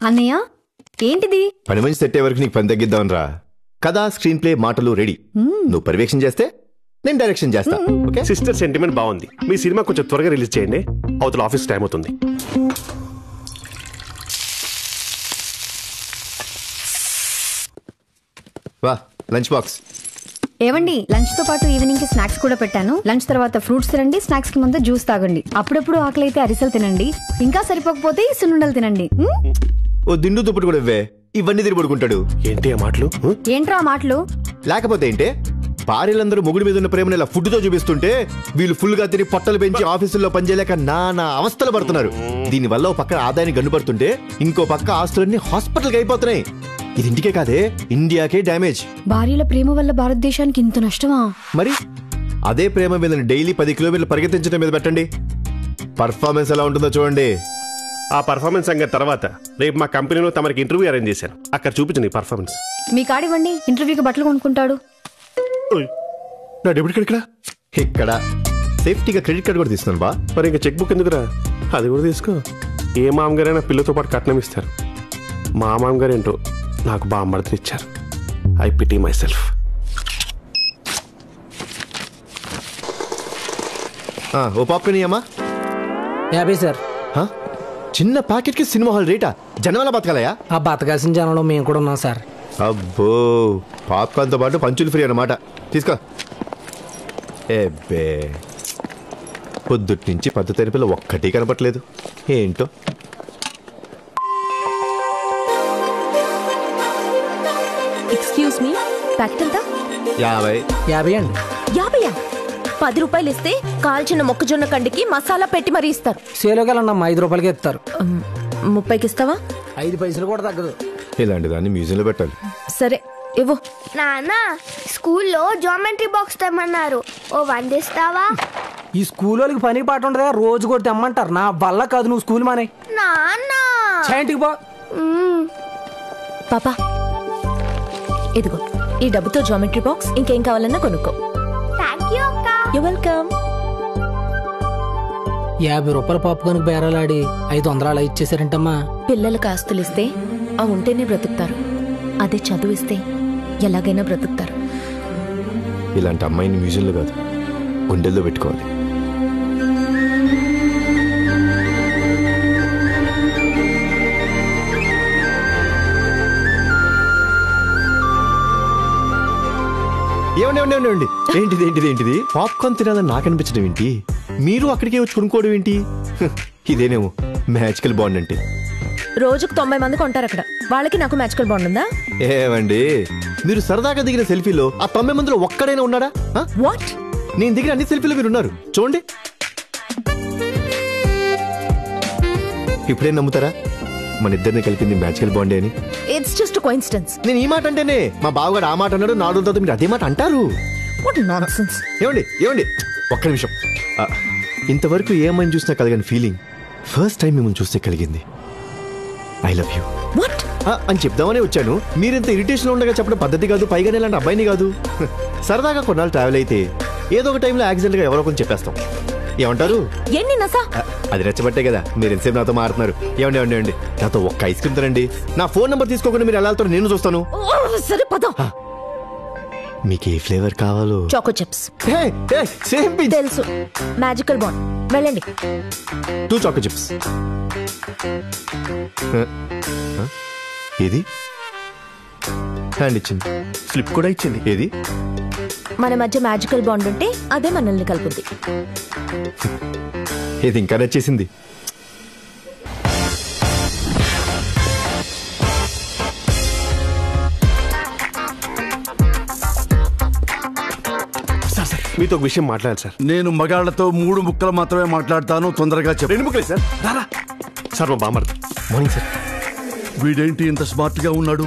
అన్నయ్య ఏంటిది? పని మంచి సెట్ అయ్యే వరకు నీకు పని తగ్గిద్దాం రా. కథ, స్క్రీన్ ప్లే, మాటలు రెడీ. నువ్వు పర్యవేక్షణ చేస్తే నేను డైరెక్షన్ చేస్తా. ఓకే? సిస్టర్ సెంటిమెంట్ బాగుంది. మీ సినిమా కొంచెం త్వరగా రిలీజ్ చేయండి. అవతల ఆఫీస్ టైం అవుతుంది. వా, లంచ్ బాక్స్. ఏవండి, లంచ్ తో పాటు ఈవినింగ్ కి స్నాక్స్ కూడా పెట్టాను. లంచ్ తర్వాత ఫ్రూట్స్ తినండి, స్నాక్స్ కి ముందు జ్యూస్ తాగండి. అప్పుడప్పుడు ఆకలి అయితే అరిసెలు తినండి. ఇంకా సరిపోకపోతే సున్నుండలు తినండి. ఓ దిండు దుప్పటి కూడా ఇవ్వే. ఇవన్నీ తిరిగి పడుకుంటాడు. ఏంటి ఆ మాటలు? ఏంట్రా ఆ మాటలు? లేకపోతే ఏంటే, భార్యలందరూ మొగుడి మీద ఉన్న ప్రేమను ఇలా ఫుడ్ తో చూపిస్తుంటే వీళ్ళు ఫుల్ గా తిరిగి పొట్టలు పెంచి ఆఫీసుల్లో పనిచేయలేక నానా అవస్థలు పడుతున్నారు. దీని వల్ల ఒక పక్క ఆదాయాన్ని గన్నుపడుతుంటే ఇంకో పక్క ఆస్తులన్నీ హాస్పిటల్కి అయిపోతున్నాయి. ఇది ఇంటికే కాదే, ఇండియాకే డ్యామేజ్. భార్యల ప్రేమ వల్ల భారతదేశానికి ఇంత నష్టమా? మరి అదే ప్రేమ మీద డైలీ 10 కిలోమీటర్లు పరిగెత్తించడం మీద పెట్టండి. పర్ఫార్మెన్స్ ఎలా ఉంటుందో చూడండి. ఆ పర్ఫార్మెన్స్ సంగతి తర్వాత. రేపు మా కంపెనీలో తమరికి ఇంటర్వ్యూ అరేంజ్ చేశాను. అక్కడ చూపించండి పర్ఫార్మెన్స్. మీ కాడివ్వండి, ఇంటర్వ్యూకి బట్టలు కొనుక్కుంటాడు. నా డెబిట్ కార్డ్ ఇక్కడ సేఫ్టీగా క్రెడిట్ కార్డ్ కూడా తీసుకున్నాను బా. మరి ఇంకా చెక్ బుక్ ఎందుకురా? అది కూడా తీసుకో. ఏ మామగారైనా పిల్లతో పాటు కట్నం ఇస్తారు. మా మామగారు ఏంటో నాకు బామ్మర్దిని ఇచ్చారు. I pity myself. ఓ పాప్కార్న్ అమ్మా. 50 సార్. చిన్న ప్యాకెట్ కి సినిమా హాల్ రేటా? జనం ఎలా బతకాలయా? ఆ బతకాల్సిన జనంలో మేము కూడా ఉన్నాం సార్. అబ్బో, పాప్కార్న్ తో పాటు పంచులు ఫ్రీ అన్నమాట. తీసుకో. ఏబే, పొద్దుటి నుంచి పద్ధతి పిల్ల ఒక్కటి కనపట్లేదు. ఏంటో. ఎక్స్క్యూజ్ మీ, ప్యాకెట్ ఎంత? 50 అండి. 50? 10 రూపాయలు ఇస్తే కాల్చిన మొక్కజొన్న కండికి మసాలా పెట్టి మరీ ఇస్తారు. సేలోకి వెళ్ళండి, 5 రూపాయలకి ఇస్తారు. 30కి ఇస్తావా? 5 పైసలు కూడా తగ్గదు. ఇలాంటి దాన్ని మ్యూజియంలో పెట్టాలి. సరే ఇవ్వు. నాన్న, స్కూల్లో జామెట్రీ బాక్స్ తెమ్మన్నారు. ఓ 100 ఇస్తావా? ఈ స్కూల్ వాళ్ళకి పని పాట ఉండదా? రోజు కూడా తెమ్మంటారు. నా వల్ల కాదు, నువ్వు స్కూల్ మానే. నాన్న ఇంటికి పో. పాపా, ఇదిగో ఈ డబ్బుతో జామెట్రీ బాక్స్ ఇంకేం కావాలన్నా కొనుక్కో. థాంక్యూ అక్క. You welcome. 50 రూపాయల పాప్కార్న్ బేరాలాడి 500 అలా ఇచ్చేసారంటమ్మా. పిల్లలకు ఆస్తులు ఇస్తే ఆ ఉంటేనే బ్రతుకుతారు. అదే చదువు ఇస్తే ఎలాగైనా బ్రతుకుతారు. ఇలాంటి అమ్మాయిని మ్యూజియంలో కాదు, గుండెల్లో పెట్టుకోవాలి. ఏమండి, ఏంటిది పాప్కార్న్ తినాలని నాకు అనిపించడం ఏంటి? మీరు అక్కడికే వచ్చి కొనుక్కోవడం ఏంటి? ఇదేనేమో మ్యాజికల్ బాండ్ అంటే. రోజుకు 90 మంది కొంటారు అక్కడ. వాళ్ళకి నాకు మ్యాజికల్ బాండ్ ఉందా? ఏమండి, మీరు సరదాగా దిగిన సెల్ఫీలో ఆ 90 మందిలో ఒక్కడైనా ఉన్నాడా? వాట్? నేను దిగిన అన్ని సెల్ఫీలో మీరు ఉన్నారు. చూడండి. ఇప్పుడే నమ్ముతారా మన ఇద్దరిని కలిపింది మ్యాజికల్ బాండే అని? It's just coincidence. నేను ఈ మాట అంటేనే మా బావగాడు ఆ మాట అన్నాడు. 4 రోజుల తర్వాత మీరు అదే మాట అంటారు. What nonsense. ఏమండి ఒక్క నిమిషం. ఇంతవరకు ఏమని చూసినా కలిగిన ఫీలింగ్ ఫస్ట్ టైం మిమ్మల్ని చూస్తే కలిగింది. ఐ లవ్ యూ అని చెప్దామనే వచ్చాను. మీరింత ఇరిటేషన్ ఉండగా చెప్పడం పద్ధతి కాదు. పైగానే ఇలాంటి అబ్బాయిని కాదు. సరదాగా కొన్నాళ్ళు ట్రావెల్ అయితే ఏదో ఒక టైంలో యాక్సిడెంట్ గా ఎవరో కొంచెం చెప్పేస్తాం. ఏమంటారు? అది రెచ్చబట్టే కదా మీరు ఎంతసేపు నాతో మారుతున్నారు. ఏమండి, నాతో ఒక్క ఐస్ క్రీమ్ తినండి. నా ఫోన్ నెంబర్ తీసుకోకుండా మీరు ఎలా వెళ్తారో నేను చూస్తాను. సరే పద. మీకు ఏ ఫ్లేవర్ కావాలో? Choco chips. తెలుసు, మ్యాజికల్ బాండ్. వెళ్ళండి. 2 చాకో చిప్స్. ఏది? హ్యాండ్ ఇచ్చింది, స్లిప్ కూడా ఇచ్చింది. ఏది? మన మధ్య మ్యాజికల్ బాండ్ ఉంటే అదే మనల్ని కలుపుద్ది. ఇది ఇంకా నచ్చేసింది. మీతో ఒక విషయం మాట్లాడాలి సార్. నేను మగాళ్లతో 3 ముక్కలు మాత్రమే మాట్లాడతాను. తొందరగా చెప్పు. 2 ముక్కలే సార్. రారా సార్, మా బామ్మర్ది. Morning sir. వీడేంటి ఇంత స్మార్ట్ గా ఉన్నాడు?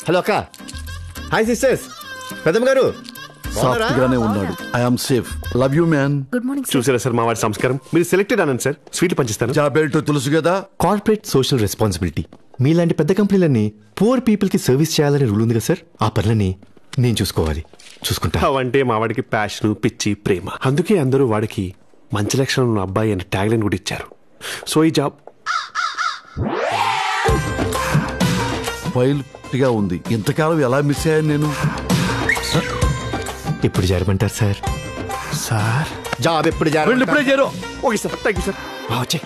హలో అక్క. Hi sisters. పెద్దమ్మ గారు. సాఫ్ట్ గానే ఉన్నాడు. I am safe. Love you man. Good morning. చూసారా సార్ మా వాడి సంస్కారం? మీరు సెలెక్టెడ్ అనండి సార్, స్వీట్లు పంచిస్తాను. జాబ్ ఏంటో తెలుసు కదా. Corporate social responsibility. మీలాంటి పెద్ద కంపెనీలన్నీ పూర్ పీపుల్ కి సర్వీస్ చేయాలని రూల్ ఉంది కదా సార్. ఆ పనులని నేను చూసుకోవాలి. చూసుకుంటా. అవంటే మా వాడికి ప్యాషన్, పిచ్చి, ప్రేమ. అందుకే అందరూ వాడికి మంచి లక్షణం ఉన్న అబ్బాయి అని ట్యాగ్ లైన్ కూడా ఇచ్చారు. సో ఈ జాబ్ ఫైల్ గా ఉంది. ఇంతకాలం ఎలా మిస్ అయ్యాను నేను? ఇప్పుడు చేరమంటారు సార్? సార్ జాబ్ ఎప్పుడు ఇప్పుడే చేరు. Okay sir, thank you sir. వచ్చే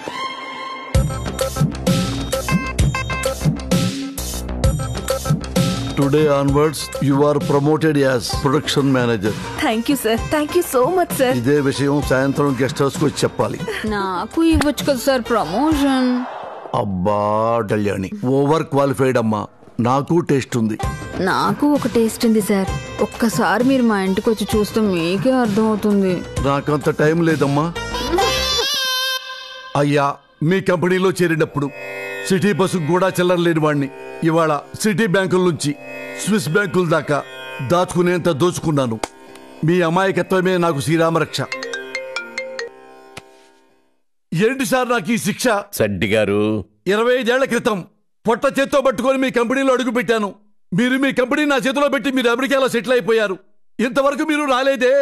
today onwards you are promoted as production manager. Thank you sir, thank you so much sir. ఇదే విషయం సాయంత్రం గెస్ట్ హౌస్ కు వచ్చి చెప్పాలి. నాకు ఇవ్వచ్చు కదా సార్ ప్రమోషన్. అబ్బా కళ్యాణి, ఓవర్ క్వాలిఫైడ్ అమ్మా. నాకు టేస్ట్ ఉంది. నాకు ఒక టేస్ట్ ఉంది సార్. ఒక్కసారి మీరు మా ఇంటికి వచ్చి చూస్తే మీకే అర్థం అవుతుంది. నాకంత టైం లేదమ్మా. అయ్యా, మీ కంపెనీలో చేరినప్పుడు సిటీ బస్సు కూడా చిల్లరలేని వాడిని. ఇవాళ సిటీ బ్యాంకుల నుంచి స్విస్ బ్యాంకుల దాకా దాచుకునేంత దోచుకున్నాను. మీ అమాయకత్వమే నాకు శ్రీరామరక్ష. ఏంటి సార్ నాకు ఈ శిక్ష? సడ్డి గారు, 25 ఏళ్ల క్రితం పొట్ట చేత్తో పట్టుకొని మీ కంపెనీలో అడుగు పెట్టాను. మీరు మీ కంపెనీ నా చేతిలో పెట్టి మీరు అమెరికాలో సెటిల్ అయిపోయారు. ఇంతవరకు మీరు రాలేదే.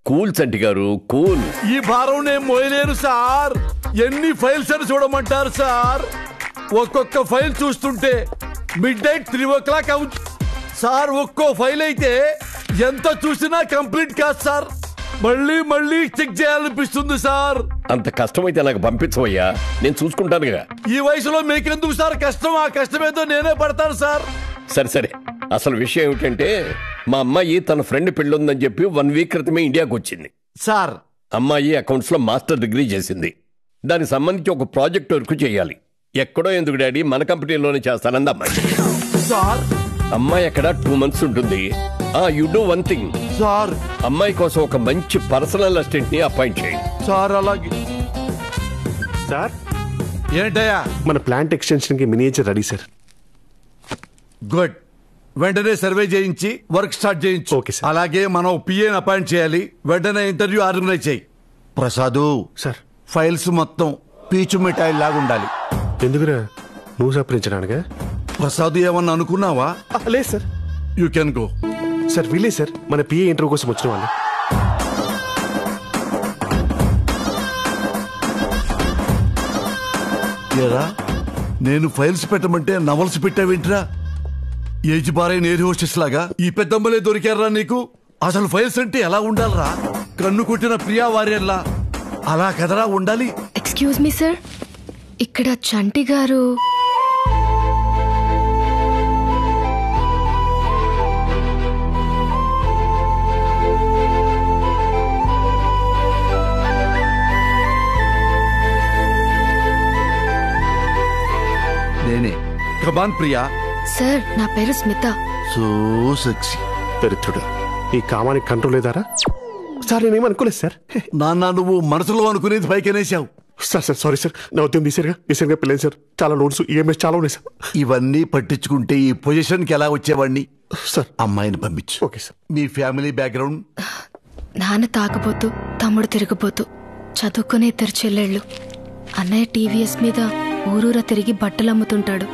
కూల్ సడ్డి గారు, కూల్. ఈ భారం నేను మోయలేను సార్. ఎన్ని ఫైల్స్ అని చూడమంటారు సార్? ఒక్కొక్క ఫైల్ చూస్తుంటే మిడ్ నైట్ 3 o'clock అవుతుంది సార్. ఒక్కో ఫైల్ అయితే ఎంత చూసినా కంప్లీట్ కాదు సార్. మళ్ళీ మళ్ళీ చెక్ చేయాలనిపిస్తుంది సార్. అంత కష్టమైతే నాకు పంపించవయ్యా, నేను చూసుకుంటానుగా. ఈ వయసులో మీకెందుకు సార్ కష్టం? ఆ కష్టమేదో నేనే పడతాను సార్. సరే సరే, అసలు విషయం ఏమిటంటే మా అమ్మాయి తన ఫ్రెండ్ పెళ్ళుందని చెప్పి 1 week క్రితమే ఇండియాకి వచ్చింది సార్. అమ్మాయి అకౌంట్స్ లో మాస్టర్ డిగ్రీ చేసింది. దానికి సంబంధించి ఒక ప్రాజెక్ట్ వర్క్ చేయాలి. ఎక్కడో ఎందుకు డాడీ, మన కంపెనీలోనే చేస్తానంది అమ్మాయి. సార్, అమ్మాయి అక్కడ 2 months ఉంటుంది. You do one thing sir. అమ్మాయి కోసం ఒక మంచి పర్సనల్ అసిస్టెంట్ ని అపాయింట్ చేయండి. సార్ అలాగే. సార్ ఏంటయ్యా? మన ప్లాంట్ ఎక్స్టెన్షన్ కి మినియేచర్ రెడీ సార్. గుడ్. వెంటనే సర్వే చేయించి వర్క్ స్టార్ట్ చేయించు. Okay sir. అలాగే మనం పిఏని అపాయింట్ చేయాలి. వెంటనే ఇంటర్వ్యూ ఆర్గనైజ్ చేయి. ప్రసాదు సార్, ఫైల్స్ మొత్తం పీచు మిఠాయి లాగా ఉండాలి. ఎందుకురా నువ్వు సపరించడానికా? ప్రసాద్ ఏమన్నా అనుకున్నావా? లేదు sir. You can go. Sir వీలే సార్, మన పిఏ ఇంటర్వ్యూ కోసం వచ్చిన వాళ్ళు. ఏరా, నేను ఫైల్స్ పెట్టమంటే నవల్స్ పెట్టావేంట్రా? ఏజ్ బారైన ఎయిర్ హోస్టెస్ లాగా ఈ పెద్దమ్మలే దొరికారా నీకు? అసలు ఫైల్స్ అంటే ఎలా ఉండాలరా? కన్ను కొట్టిన ప్రియా వారియర్లా అలా కదరా ఉండాలి. ఎక్స్క్యూజ్ మీ సార్, ఇక్కడ చంటి గారు. నేనే. కమాన్ ప్రియా. సార్, నా పేరు స్మిత. So sexy. దరిద్రుడు, ఈ కామానికి కంట్రోల్ లేదారా? సార్ నేనేమనుకోలేదు సార్. నాన్న, నువ్వు మనసులో అనుకునేది పైకెనేసావు. సార్ సార్ సారీ సార్, నా ఉద్యోగం తీసారుగా పెళ్ళాను సార్. చాలా లోన్స్ ఈఎంఐస్ చాలా ఉన్నాయి సార్. ఇవన్నీ పట్టించుకుంటే ఈ పొజిషన్కి ఎలా వచ్చేవాడిని? సార్ అమ్మాయిని పంపించు. Okay sir. మీ ఫ్యామిలీ బ్యాక్గ్రౌండ్? నాన్న తాగబోతూ, తమ్ముడు తిరగబోతూ, చదువుకునే 2 చెల్లెళ్ళు. అన్నయ్య టీవీఎస్ మీద ఊరూరా తిరిగి బట్టలు అమ్ముతుంటాడు.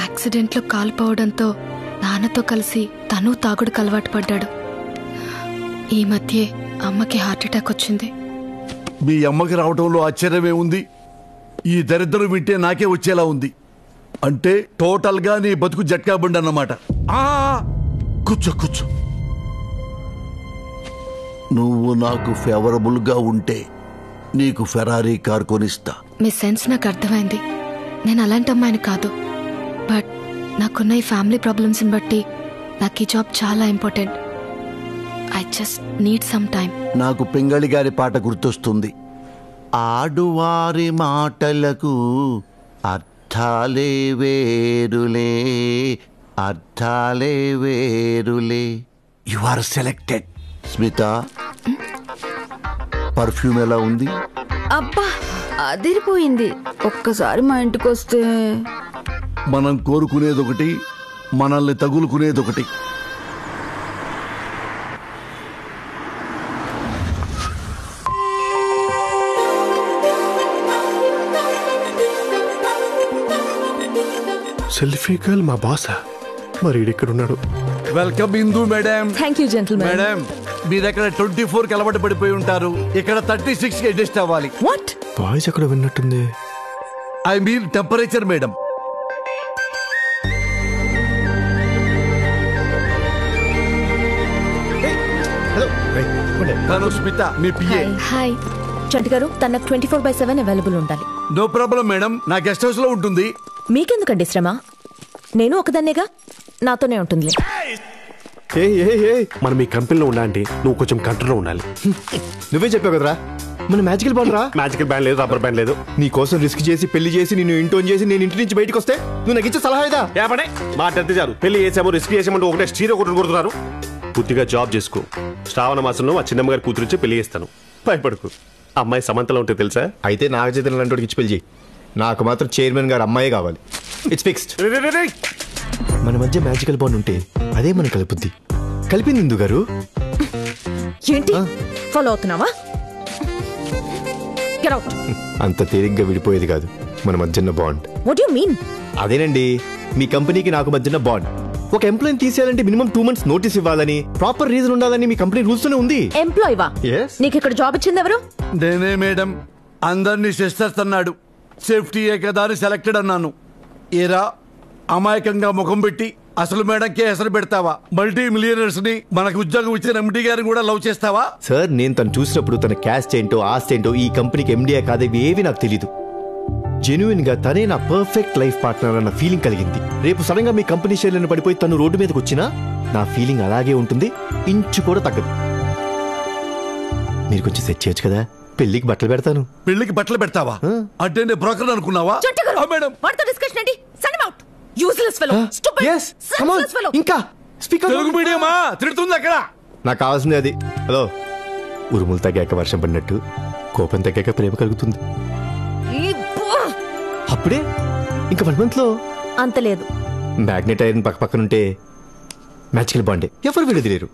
యాక్సిడెంట్లో కాలిపోవడంతో నాన్నతో కలిసి తను తాగుడుకు అలవాటు పడ్డాడు. ఈ మధ్యే అమ్మకి హార్ట్ అటాక్ వచ్చింది. మీ అమ్మకి రావడంలో ఆశ్చర్యమే ఉంది. ఈ దరిద్రం వింటే నాకే వచ్చేలా ఉంది. అంటే టోటల్ గా నీ బతుకు జట్కా బండి అన్నమాట. కూర్చో కూర్చో. నువ్వు నాకు ఫేవరబుల్ గా ఉంటే నీకు ఫెరారీ కార్ కొనిస్తా. మీ సెన్స్ నాకు అర్థమైంది. నేను అలాంటి అమ్మాయిని కాదు. బట్ నాకున్న ఈ ఫ్యామిలీ ప్రాబ్లమ్స్ని బట్టి నాకు ఈ జాబ్ చాలా important. I just need some time. నాకు పింగళి గారి పాట గుర్తొస్తుంది. ఆడువారి మాటలకు అర్థాలే వేరులే, అర్థాలే వేరులే. You are selected. Smitha, perfume ఎలా ఉంది? అబ్బా, అదిరిపోయింది. ఒక్కసారి మా ఇంటికి వస్తే. మనం కోరుకునేదొకటి, మనల్ని తగులుకునేదొకటి. సెల్ఫీ గర్ల్ మా బాసా? మరి ఈడెక్కడున్నాడు? Welcome Indu madam. Thank you gentlemen. Madam, మీ దగ్గర 24 అలవాటు పడిపోయి ఉంటారు. ఇక్కడ 36 అడ్జస్ట్ అవ్వాలి. వాట్? వాయిస్ ఎక్కడ విన్నట్టుంది. I mean temperature madam. తను స్మిత మీ పిఏ. హాయ్ చంటి గారు, తన 24/7 అవైలబుల్ ఉండాలి. నో ప్రాబ్లం మేడం, నా గెస్ట్ హౌస్ లో ఉంటుంది. మీకెందుకండి శ్రమ? నేను ఒకదాన్నేగా, నాతోనే ఉంటుందిలే. మనం ఈ కంపెనీలో ఉండాలంటే నువ్వు కొంచెం కంట్రోల్లో ఉండాలి. నువ్వే చెప్పావు కదరా మన మ్యాజికల్ బాండ్ రా. మ్యాజికల్ బ్యాండ్ లేదు, రబ్బర్ బ్యాండ్ లేదు. నీ కోసం రిస్క్ చేసి పెళ్లి చేసి నిన్ను ఇంటోన్ చేసి నేను ఇంటి నుంచి బయటకు వస్తే నువ్వు నాకు ఇచ్చే సలహా ఇదా? ఏపడే మాట్లాడితే చాలు. పెళ్లి చేసాము, రిస్క్ చేసామంటే ఒకటే స్టీరో కొట్టుకు కొడుతున్నారు. బుద్ధిగా జాబ్ చేసుకో. శ్రావణ మాసంలో మా చిన్నమ్మ గారి కూతురు పెళ్లి చేస్తాను. భయపడుకు. అమ్మాయి సమంతలో ఉంటే తెలుసా? అయితే నాకు చేతులు లాంటి ఇచ్చి పెళ్లి చేయి. నాకు మాత్రం చైర్మన్ గారు అమ్మాయి కావాలి. It's fixed. మన మధ్య మ్యాజికల్ బాండ్ ఉంటే అదే మన కలుపుద్ది. కలిపింది ఇందు గారు. ఏంటి ఫాలో అవుతున్నావా? Get out. అంత తేలిగ్గా విడిపోయేది కాదు మన మధ్యన bond. What do you mean? అదేనండి, మీ కంపెనీకి నాకు మధ్యన బాండ్. ఒక ఎంప్లాయీని తీసేయాలంటే మినిమం 2 months నోటీస్ ఇవ్వాలని, ప్రాపర్ రీజన్ ఉండాలని మీ కంపెనీ రూల్స్ లోనే ఉంది. ఎంప్లాయ్ వా? నీకు ఇక్కడ జాబ్ ఇచ్చింది ఎవరు? నేనే మేడం. అందరినీ సిస్టర్స్ అన్నాడు. సేఫ్టీయే కదా అని సెలెక్టెడ్ అన్నాను. ఏరా అమాయకంగా ముఖం పెట్టి అసలు మేడంకే హెసరు పెడతావా? మల్టీ మిలియనర్స్ ని మనకు ఉద్యోగం ఇచ్చిన ఎండి గారిని కూడా లవ్ చేస్తావా? సార్, నేను తను చూసినప్పుడు తన క్యాస్ట్ ఏంటో ఆస్తి ఏంటో ఈ కంపెనీకి ఎండియా కాదు ఏవి నాకు తెలీదు. జెన్యున్ గా తనే నా పర్ఫెక్ట్ లైఫ్ పార్ట్నర్ అన్న ఫీలింగ్ కలిగింది. రేపు సడన్ గా మీ కంపెనీ షేర్లను పడిపోయి తను రోడ్డు మీదకి వచ్చినా నా ఫీలింగ్ అలాగే ఉంటుంది, ఇంచు కూడా తగ్గదు. మీరు కొంచెం సెట్ చేయొచ్చు కదా. పెళ్లికి బట్టలు పెడతాను. పెళ్లికి బట్టలు పెడతావా? అంటే నేను బ్రోకర్ అనుకున్నావా? మేడం వాడితో డిస్కషన్ ఏంటి? Send him out. Useless fellow, stupid, senseless fellow. ఇంకా స్పీకర్ తెలుగు మీడియమా తిడుతుంది అక్కడ. నాకు కావాల్సింది అది. హలో, ఉరుములు తగ్గాక వర్షం పడినట్టు కోపం తగ్గాక ప్రేమ కలుగుతుంది. అప్పుడే ఇంకా 1 month లో అంత లేదు. మ్యాగ్నెట్ ఐరన్ పక్క పక్కనుంటే మ్యాజికల్ బాండే ఎవరు విడదలేరు.